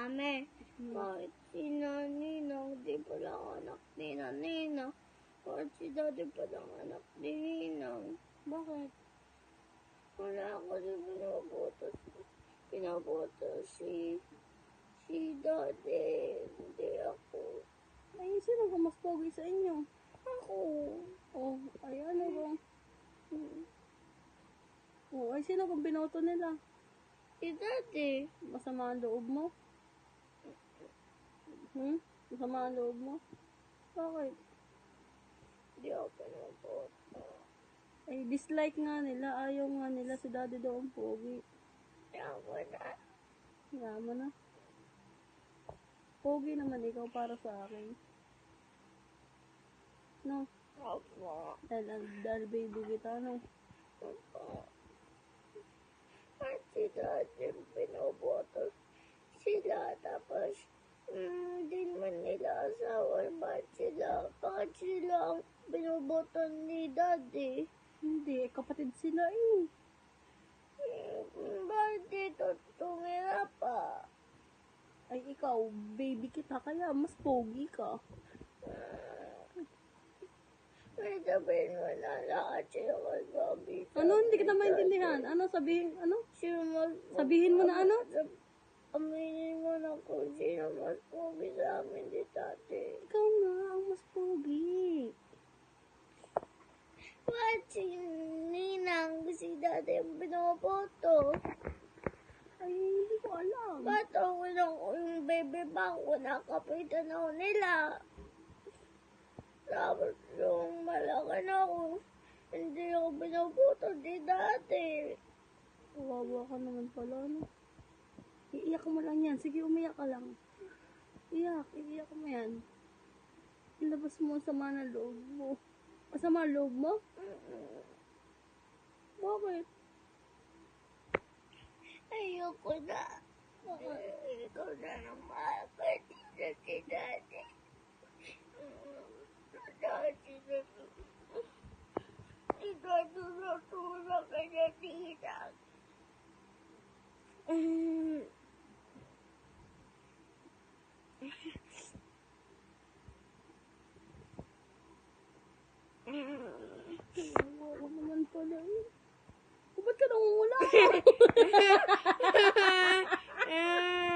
Mami, bakit si Ninong di pala anak ni Ninang? Bakit si Daddy pala anak ni Ninang? Bakit? Wala ako si pinaboto si Daddy, hindi ako. Ay, sino ba mas pogi sa inyo? Ako. Oh, ay ano ba? Oh, ay sino bang binoto nila? Si Daddy. Masama ang loob mo? Masama ang loob mo? Bakit? Hindi ako pinaboto. Ay, dislike nga nila. Ayaw nga nila si Daddy daw ang pogi. Yawa na. Yaman na. Pogi naman ikaw para sa akin. No? Opo. Dahil baby kita, no? Opo. At si Daddy pinaboto sila. Tapos, hindi naman nila asawa. Bakit sila ang binoboto ni Daddy? Hindi, kapatid sila eh. Bakit dito tumira pa? Ay, ikaw, baby kita, kaya mas pogi ka. May sabihin mo na lahat sila magsabi. Ano? Hindi kita maintindihan. Ano? Sabihin, ano? Sabihin mo na ano? Aminin mo na kung sino mas pogi sa amin di Daddy. Ikaw nga ang mas pogi. Bakit si Ninang, si Daddy ang binoboto? Ay, hindi ko alam. Ba't ako lang yung baby bank ko nakapitan ako nila? Tapos yung malaki na ako, hindi ako binoboto di Daddy. Kawawa ka naman pala, no? Iiyak mo lang yan. Sige, umiyak ka lang. Iiyak mo yan. Ilabas mo ang sama ng loob mo. Masama ang loob mo? Bakit? Ayoko na. Ikaw na ng makakatid na si Daddy. Dahil